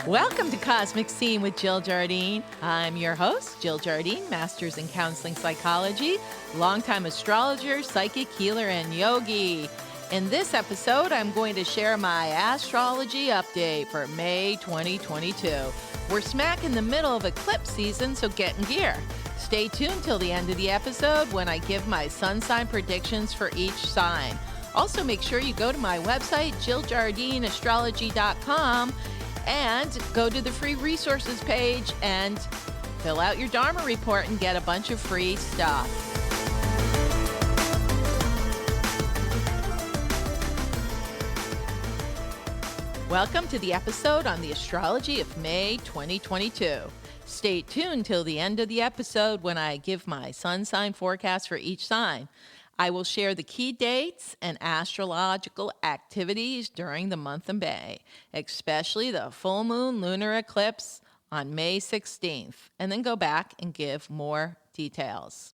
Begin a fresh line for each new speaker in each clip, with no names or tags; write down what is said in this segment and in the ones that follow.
Welcome to Cosmic Scene with Jill Jardine. I'm your host, Jill Jardine, Master's in Counseling Psychology, longtime astrologer, psychic healer, and yogi. In this episode, I'm going to share my astrology update for May 2022. We're smack in the middle of eclipse season, so get in gear. Stay tuned till the end of the episode when I give my sun sign predictions for each sign. Also, make sure you go to my website, jilljardineastrology.com, and go to the free resources page and fill out your Dharma report and get a bunch of free stuff. Welcome to the episode on the astrology of May 2022. Stay tuned till the end of the episode when I give my sun sign forecast for each sign. I will share the key dates and astrological activities during the month of May, especially the full moon lunar eclipse on May 16th, and then go back and give more details.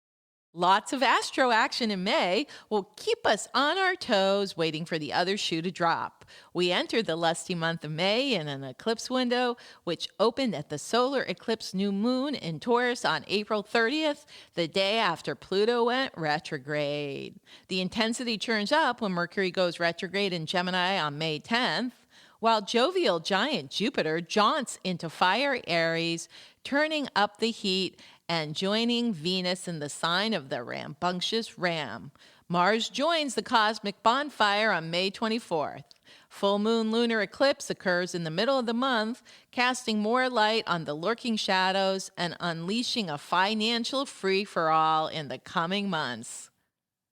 Lots of Astro Action in May will keep us on our toes waiting for the other shoe to drop. We enter the lusty month of May in an eclipse window, which opened at the Solar Eclipse New Moon in Taurus on April 30th, the day after Pluto went retrograde. The intensity turns up when Mercury goes retrograde in Gemini on May 10th, while Jovial Giant Jupiter jaunts into fire Aries, turning up the heat and joining Venus in the sign of the rambunctious ram. Mars joins the cosmic bonfire on May 24th. Full moon lunar eclipse occurs in the middle of the month, casting more light on the lurking shadows and unleashing a financial free-for-all in the coming months.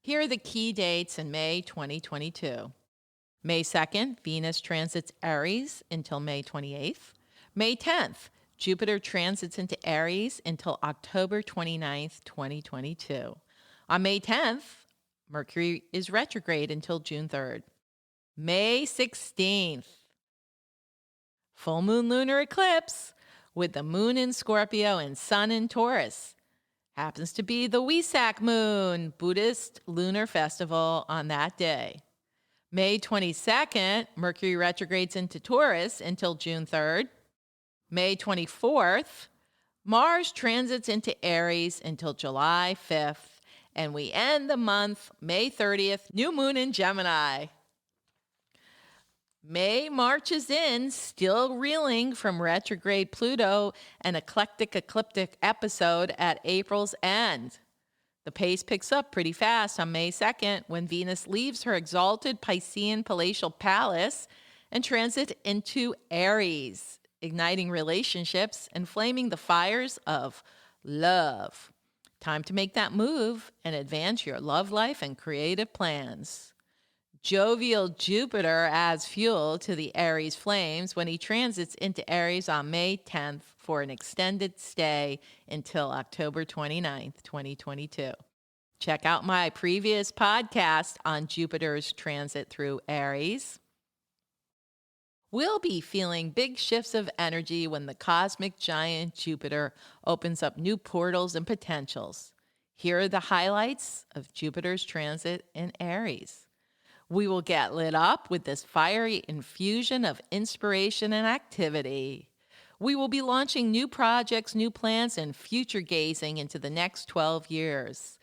Here are the key dates in May 2022. May 2nd, Venus transits Aries until May 28th. May 10th, Jupiter transits into Aries until October 29th, 2022. On May 10th, Mercury is retrograde until June 3rd. May 16th, full moon lunar eclipse with the moon in Scorpio and sun in Taurus. Happens to be the Wesak moon, Buddhist lunar festival on that day. May 22nd, Mercury retrogrades into Taurus until June 3rd. May 24th, Mars transits into Aries until July 5th, and we end the month, May 30th, new moon in Gemini. May marches in, still reeling from retrograde Pluto, an eclectic episode at April's end. The pace picks up pretty fast on May 2nd when Venus leaves her exalted Piscean palatial palace and transits into Aries, igniting relationships and flaming the fires of love. Time to make that move and advance your love life and creative plans. Jovial Jupiter adds fuel to the Aries flames when he transits into Aries on May 10th for an extended stay until October 29th, 2022. Check out my previous podcast on Jupiter's transit through Aries. We'll be feeling big shifts of energy when the cosmic giant Jupiter opens up new portals and potentials. Here are the highlights of Jupiter's transit in Aries. We will get lit up with this fiery infusion of inspiration and activity. We will be launching new projects, new plans, and future gazing into the next 12 years.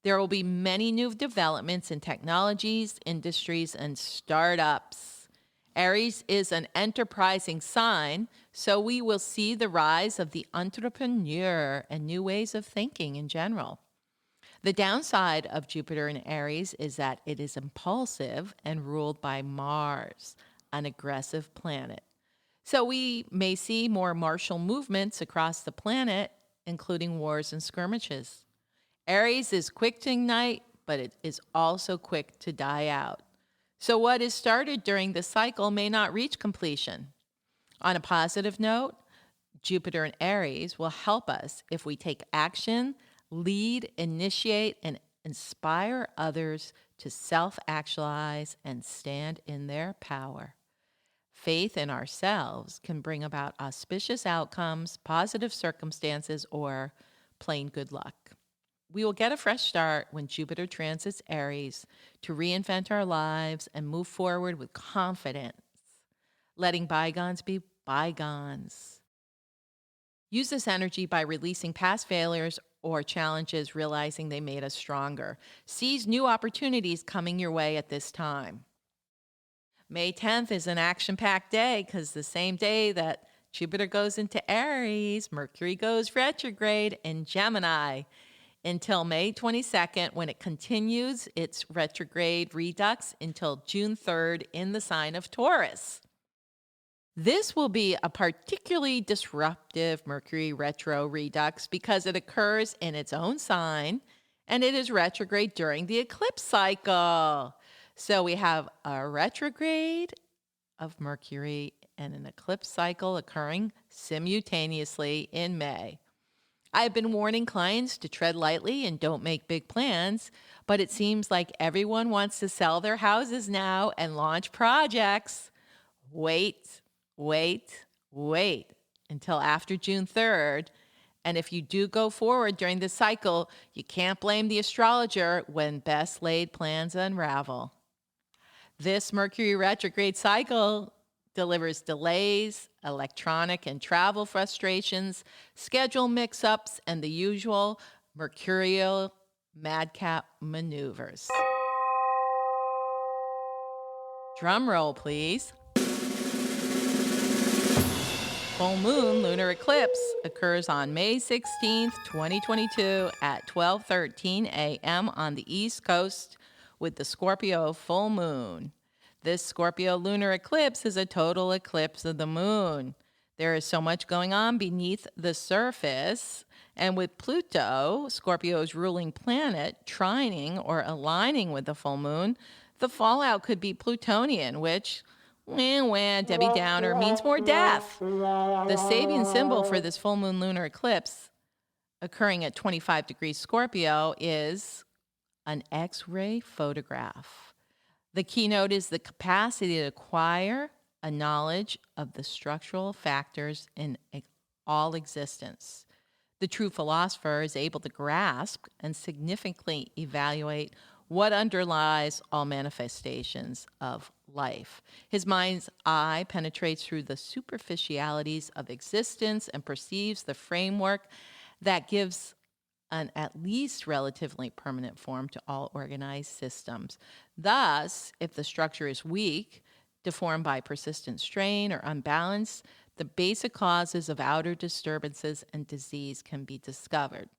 There will be many new developments in technologies, industries, and startups. Aries is an enterprising sign, so we will see the rise of the entrepreneur and new ways of thinking in general. The downside of Jupiter in Aries is that it is impulsive and ruled by Mars, an aggressive planet. So we may see more martial movements across the planet, including wars and skirmishes. Aries is quick to ignite, but it is also quick to die out. So what is started during the cycle may not reach completion. On a positive note, Jupiter in Aries will help us if we take action, lead, initiate, and inspire others to self-actualize and stand in their power. Faith in ourselves can bring about auspicious outcomes, positive circumstances, or plain good luck. We will get a fresh start when Jupiter transits Aries to reinvent our lives and move forward with confidence, letting bygones be bygones. Use this energy by releasing past failures or challenges, realizing they made us stronger. Seize new opportunities coming your way at this time. May 10th is an action-packed day because the same day that Jupiter goes into Aries, Mercury goes retrograde in Gemini until May 22nd, when it continues its retrograde redux until June 3rd in the sign of Taurus. This will be a particularly disruptive Mercury retro redux because it occurs in its own sign and it is retrograde during the eclipse cycle. So we have a retrograde of Mercury and an eclipse cycle occurring simultaneously in May. I've been warning clients to tread lightly and don't make big plans, but it seems like everyone wants to sell their houses now and launch projects. Wait until after June 3rd. And if you do go forward during this cycle, you can't blame the astrologer when best laid plans unravel. This Mercury retrograde cycle delivers delays, electronic and travel frustrations, schedule mix-ups, and the usual mercurial madcap maneuvers. Drum roll, please. Full moon lunar eclipse occurs on May 16th, 2022 at 12:13 a.m. on the East Coast with the Scorpio full moon. This Scorpio lunar eclipse is a total eclipse of the moon. There is so much going on beneath the surface, and with Pluto, Scorpio's ruling planet, trining or aligning with the full moon, the fallout could be Plutonian, which Debbie Downer means more death. The saving symbol for this full moon lunar eclipse occurring at 25 degrees Scorpio is an X-ray photograph. The keynote is the capacity to acquire a knowledge of the structural factors in all existence. The true philosopher is able to grasp and significantly evaluate what underlies all manifestations of life. His mind's eye penetrates through the superficialities of existence and perceives the framework that gives an at least relatively permanent form to all organized systems. Thus, if the structure is weak, deformed by persistent strain or unbalance, the basic causes of outer disturbances and disease can be discovered.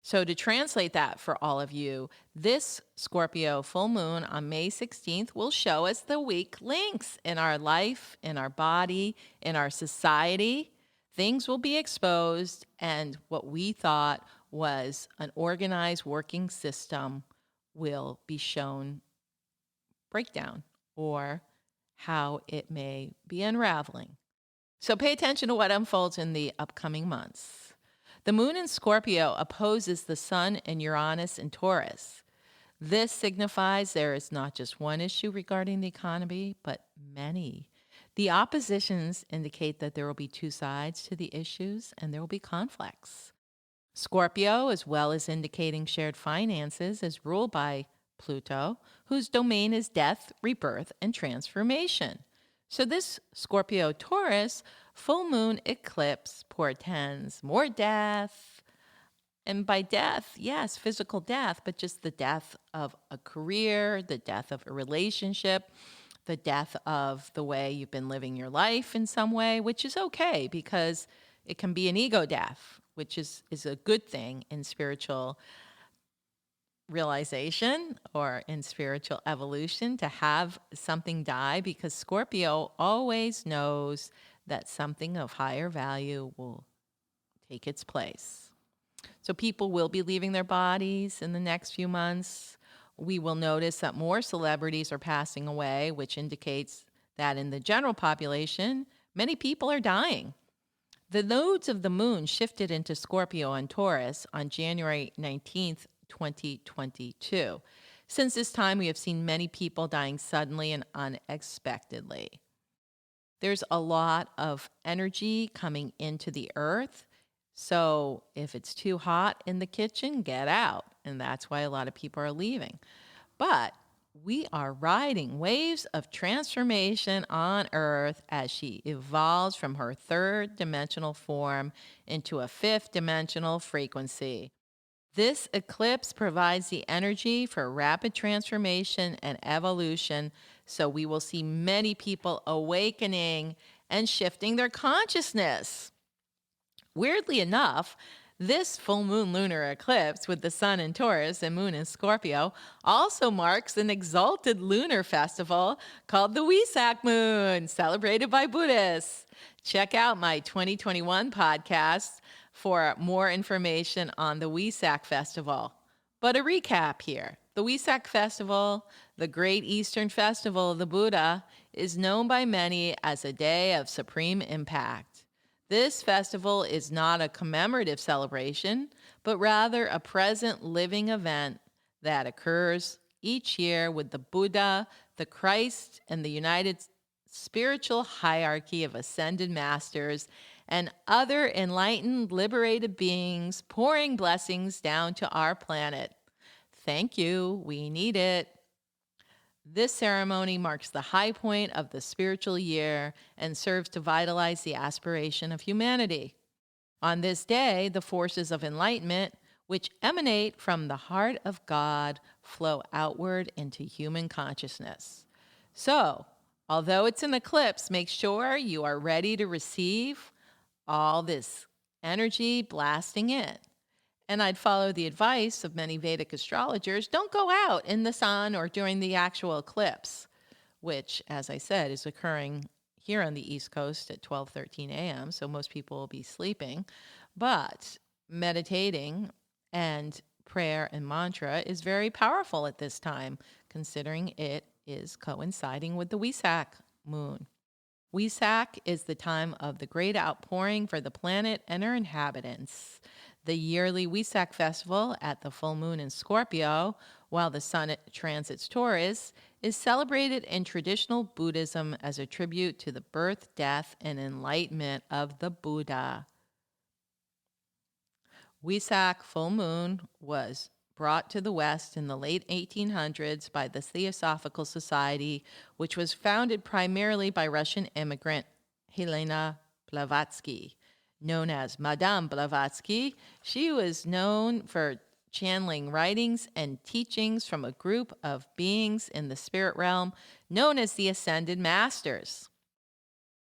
So to translate that for all of you, this Scorpio full moon on May 16th will show us the weak links in our life, in our body, in our society. Things will be exposed, and what we thought was an organized working system will be shown breakdown or how it may be unraveling. So pay attention to what unfolds in the upcoming months. The moon in Scorpio opposes the sun and Uranus in Taurus. This signifies there is not just one issue regarding the economy, but many. The oppositions indicate that there will be two sides to the issues and there will be conflicts. Scorpio, as well as indicating shared finances, is ruled by Pluto, whose domain is death, rebirth, and transformation. So this Scorpio-Taurus full moon eclipse portends more death. And by death, yes, physical death, but just the death of a career, the death of a relationship, the death of the way you've been living your life in some way, which is okay because it can be an ego death, which is a good thing in spiritual realization or in spiritual evolution, to have something die, because Scorpio always knows that something of higher value will take its place. So people will be leaving their bodies in the next few months. We will notice that more celebrities are passing away, which indicates that in the general population, many people are dying. The nodes of the moon shifted into Scorpio and Taurus on January 19th, 2022. Since this time, we have seen many people dying suddenly and unexpectedly. There's a lot of energy coming into the earth. So if it's too hot in the kitchen, get out. And that's why a lot of people are leaving. But We are riding waves of transformation on Earth as she evolves from her third dimensional form into a fifth dimensional frequency. This eclipse provides the energy for rapid transformation and evolution, so we will see many people awakening and shifting their consciousness. Weirdly enough, this full moon lunar eclipse with the sun in Taurus and moon in Scorpio also marks an exalted lunar festival called the Wesak Moon, celebrated by Buddhists. Check out my 2021 podcast for more information on the Wesak Festival. But a recap here. The Wesak Festival, the Great Eastern Festival of the Buddha, is known by many as a day of supreme impact. This festival is not a commemorative celebration, but rather a present living event that occurs each year with the Buddha, the Christ, and the united spiritual hierarchy of ascended masters and other enlightened, liberated beings pouring blessings down to our planet. Thank you. We need it. This ceremony marks the high point of the spiritual year and serves to vitalize the aspiration of humanity. On this day, the forces of enlightenment, which emanate from the heart of God, flow outward into human consciousness. So, although it's an eclipse, make sure you are ready to receive all this energy blasting in. And I'd follow the advice of many Vedic astrologers. Don't go out in the sun or during the actual eclipse, which, as I said, is occurring here on the East Coast at 12:13 a.m., so most people will be sleeping. But meditating and prayer and mantra is very powerful at this time, considering it is coinciding with the Wesak moon. Wesak is the time of the great outpouring for the planet and her inhabitants. The yearly Wesak festival at the full moon in Scorpio, while the sun transits Taurus, is celebrated in traditional Buddhism as a tribute to the birth, death, and enlightenment of the Buddha. Wesak full moon was brought to the West in the late 1800s by the Theosophical Society, which was founded primarily by Russian immigrant Helena Blavatsky. Known as Madame Blavatsky, she was known for channeling writings and teachings from a group of beings in the spirit realm known as the Ascended Masters.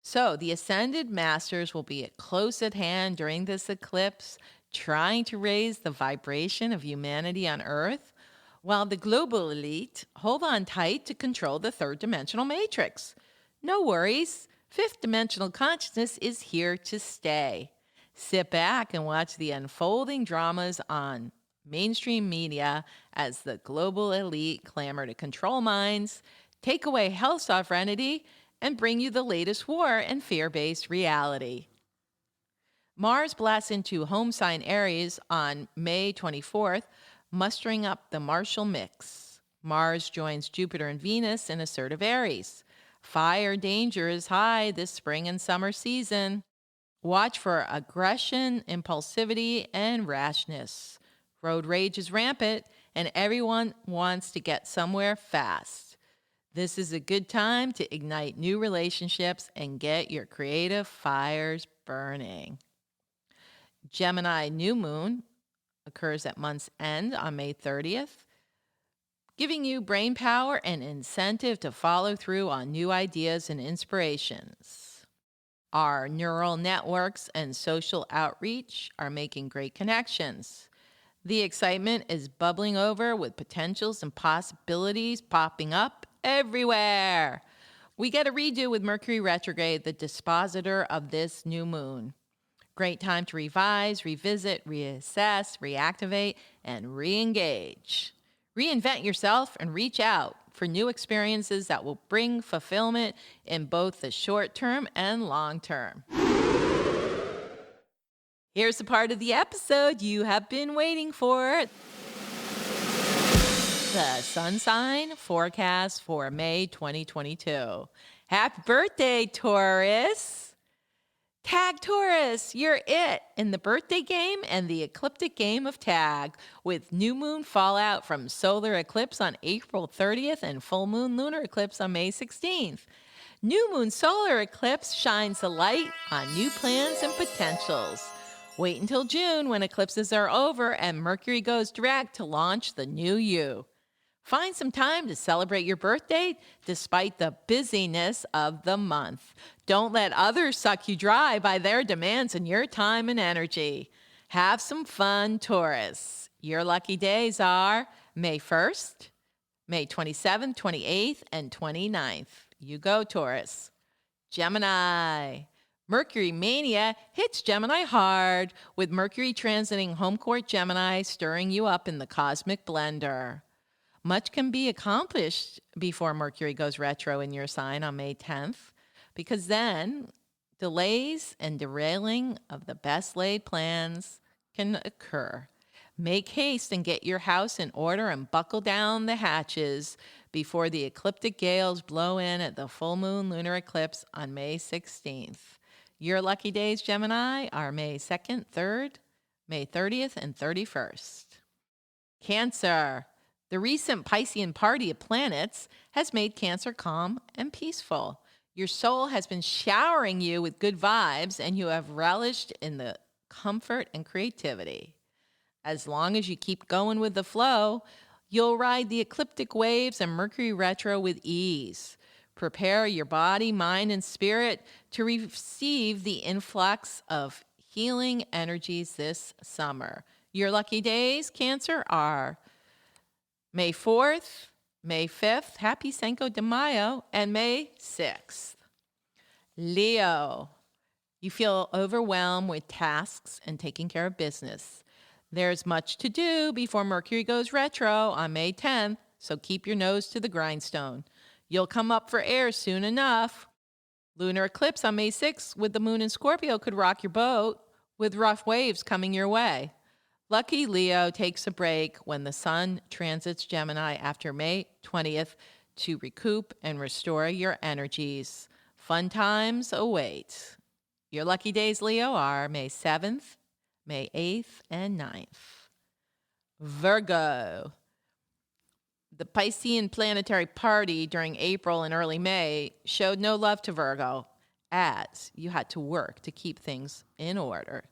So the Ascended Masters will be close at hand during this eclipse, trying to raise the vibration of humanity on Earth, while the global elite hold on tight to control the third dimensional matrix. No worries, fifth dimensional consciousness is here to stay. Sit back and watch the unfolding dramas on mainstream media as the global elite clamor to control minds, take away health sovereignty, and bring you the latest war and fear-based reality. Mars blasts into home sign Aries on May 24th, mustering up the martial mix. Mars joins Jupiter and Venus in assertive Aries. Fire danger is high this spring and summer season. Watch for aggression, impulsivity, and rashness. Road rage is rampant, and everyone wants to get somewhere fast. This is a good time to ignite new relationships and get your creative fires burning. Gemini New Moon occurs at month's end on May 30th, giving you brain power and incentive to follow through on new ideas and inspirations. Our neural networks and social outreach are making great connections. The excitement is bubbling over with potentials and possibilities popping up everywhere. We get a redo with Mercury Retrograde, the dispositor of this new moon. Great time to revise, revisit, reassess, reactivate, and re-engage. Reinvent yourself and reach out for new experiences that will bring fulfillment in both the short term and long term. Here's the part of the episode you have been waiting for. The sun sign forecast for May 2022. Happy birthday, Taurus! Tag Taurus, you're it in the birthday game and the ecliptic game of tag, with new moon fallout from solar eclipse on April 30th and full moon lunar eclipse on May 16th. New moon solar eclipse shines a light on new plans and potentials. Wait until June when eclipses are over and Mercury goes direct to launch the new you. Find some time to celebrate your birthday despite the busyness of the month. Don't let others suck you dry by their demands on your time and energy. Have some fun, Taurus. Your lucky days are May 1st, May 27th, 28th, and 29th. You go, Taurus. Gemini. Mercury mania hits Gemini hard, with Mercury transiting home court Gemini, stirring you up in the cosmic blender. Much can be accomplished before Mercury goes retro in your sign on May 10th, because then delays and derailing of the best laid plans can occur. Make haste and get your house in order and buckle down the hatches before the ecliptic gales blow in at the full moon lunar eclipse on May 16th. Your lucky days, Gemini, are May 2nd, 3rd, May 30th, and 31st. Cancer. The recent Piscean party of planets has made Cancer calm and peaceful. Your soul has been showering you with good vibes, and you have relished in the comfort and creativity. As long as you keep going with the flow, you'll ride the ecliptic waves and Mercury retro with ease. Prepare your body, mind, and spirit to receive the influx of healing energies this summer. Your lucky days, Cancer, are May 4th, May 5th, happy Cinco de Mayo, and May 6th. Leo, you feel overwhelmed with tasks and taking care of business. There's much to do before Mercury goes retro on May 10th, so keep your nose to the grindstone. You'll come up for air soon enough. Lunar eclipse on May 6th with the moon in Scorpio could rock your boat, with rough waves coming your way. Lucky Leo takes a break when the sun transits Gemini after May 20th to recoup and restore your energies. Fun times await. Your lucky days, Leo, are May 7th, May 8th, and 9th. Virgo. The Piscean planetary party during April and early May showed no love to Virgo, as you had to work to keep things in order.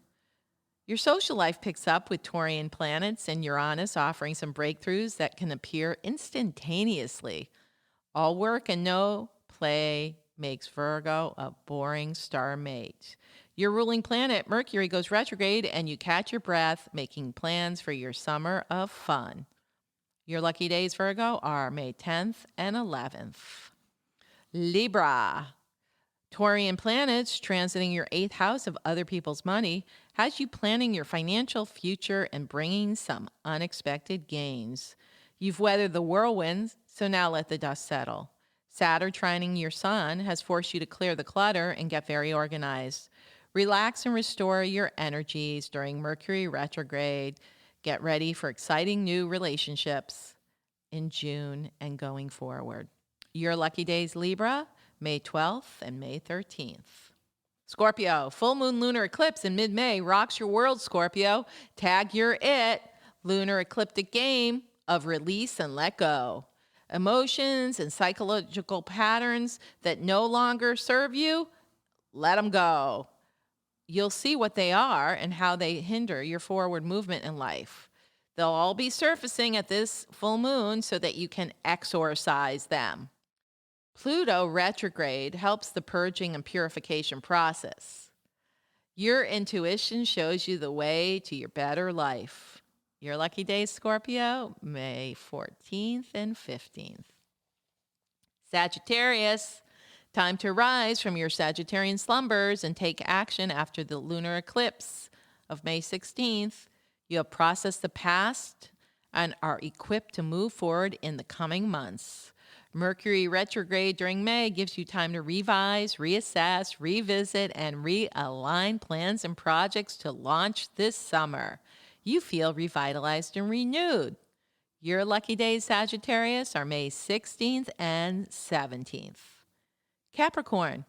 Your social life picks up with Taurian planets and Uranus offering some breakthroughs that can appear instantaneously. All work and no play makes Virgo a boring star mate. Your ruling planet, Mercury, goes retrograde and you catch your breath, making plans for your summer of fun. Your lucky days, Virgo, are May 10th and 11th. Libra. Taurian planets transiting your 8th house of other people's money has you planning your financial future and bringing some unexpected gains. You've weathered the whirlwinds, so now let the dust settle. Saturn trining your sun has forced you to clear the clutter and get very organized. Relax and restore your energies during Mercury retrograde. Get ready for exciting new relationships in June and going forward. Your lucky days, Libra, May 12th and May 13th. Scorpio, full moon lunar eclipse in mid-May rocks your world, Scorpio. Tag your it. Lunar ecliptic game of release and let go. Emotions and psychological patterns that no longer serve you, let them go. You'll see what they are and how they hinder your forward movement in life. They'll all be surfacing at this full moon so that you can exorcise them. Pluto retrograde helps the purging and purification process. Your intuition shows you the way to your better life. Your lucky days, Scorpio, May 14th and 15th. Sagittarius, time to rise from your Sagittarian slumbers and take action after the lunar eclipse of May 16th. You have processed the past and are equipped to move forward in the coming months. Mercury retrograde during May gives you time to revise, reassess, revisit, and realign plans and projects to launch this summer. You feel revitalized and renewed. Your lucky days, Sagittarius, are May 16th and 17th. Capricorn.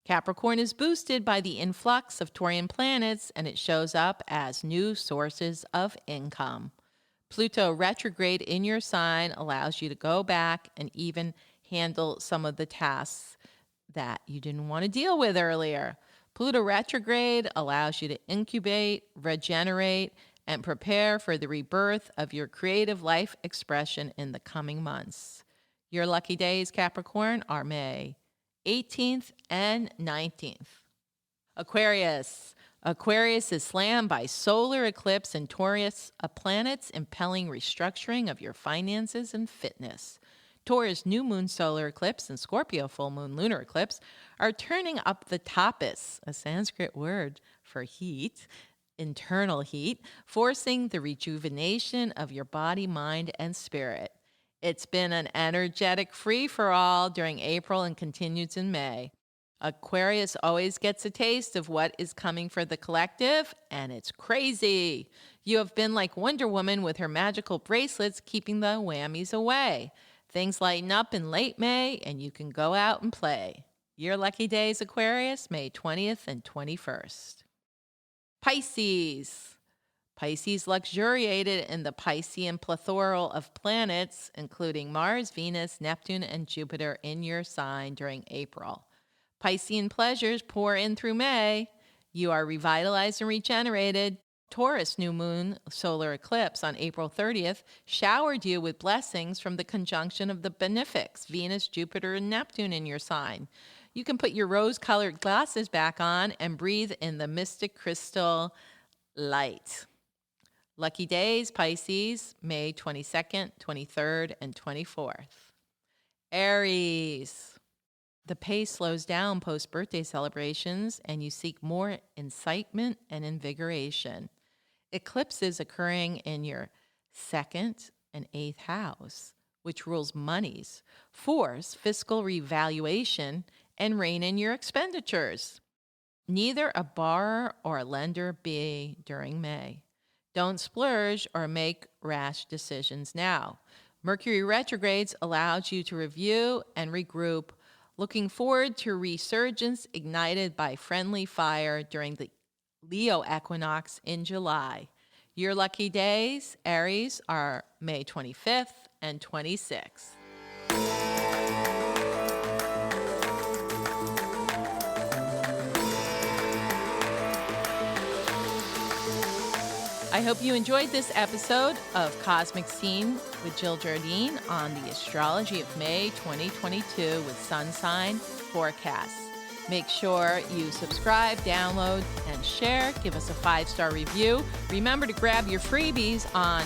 Capricorn is boosted by the influx of Taurian planets, and it shows up as new sources of income. Pluto retrograde in your sign allows you to go back and even handle some of the tasks that you didn't want to deal with earlier. Pluto retrograde allows you to incubate, regenerate, and prepare for the rebirth of your creative life expression in the coming months. Your lucky days, Capricorn, are May 18th and 19th. Aquarius. Aquarius is slammed by solar eclipse and Taurus, planets impelling restructuring of your finances and fitness. Taurus new moon solar eclipse and Scorpio full moon lunar eclipse are turning up the tapas, a Sanskrit word for heat, internal heat, forcing the rejuvenation of your body, mind, and spirit. It's been an energetic free-for-all during April and continues in May. Aquarius always gets a taste of what is coming for the collective, and it's crazy. You have been like Wonder Woman with her magical bracelets keeping the whammies away. Things lighten up in late May, and you can go out and play. Your lucky days, Aquarius, May 20th and 21st. Pisces. Pisces luxuriated in the Piscean plethora of planets, including Mars, Venus, Neptune, and Jupiter in your sign during April. Piscean pleasures pour in through May. You are revitalized and regenerated. Taurus new moon solar eclipse on April 30th showered you with blessings from the conjunction of the benefics, Venus, Jupiter, and Neptune in your sign. You can put your rose-colored glasses back on and breathe in the mystic crystal light. Lucky days, Pisces, May 22nd, 23rd, and 24th. Aries. The pace slows down post-birthday celebrations, and you seek more incitement and invigoration. Eclipses occurring in your 2nd and 8th house, which rules monies, force fiscal revaluation and rein in your expenditures. Neither a borrower or a lender be during May. Don't splurge or make rash decisions now. Mercury retrogrades allows you to review and regroup, looking forward to resurgence ignited by friendly fire during the Leo equinox in July. Your lucky days, Aries, are May 25th and 26th. I hope you enjoyed this episode of Cosmic Scene with Jill Jardine on the astrology of May 2022 with sun sign forecasts. Make sure you subscribe, download, and share. Give us a 5-star review. Remember to grab your freebies on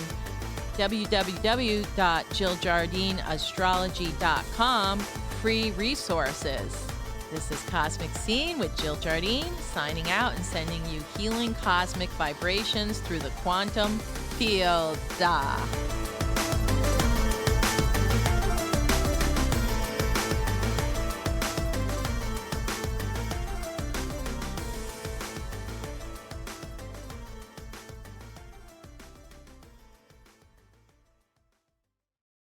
www.jilljardineastrology.com. Free resources. This is Cosmic Scene with Jill Jardine, signing out and sending you healing cosmic vibrations through the quantum field.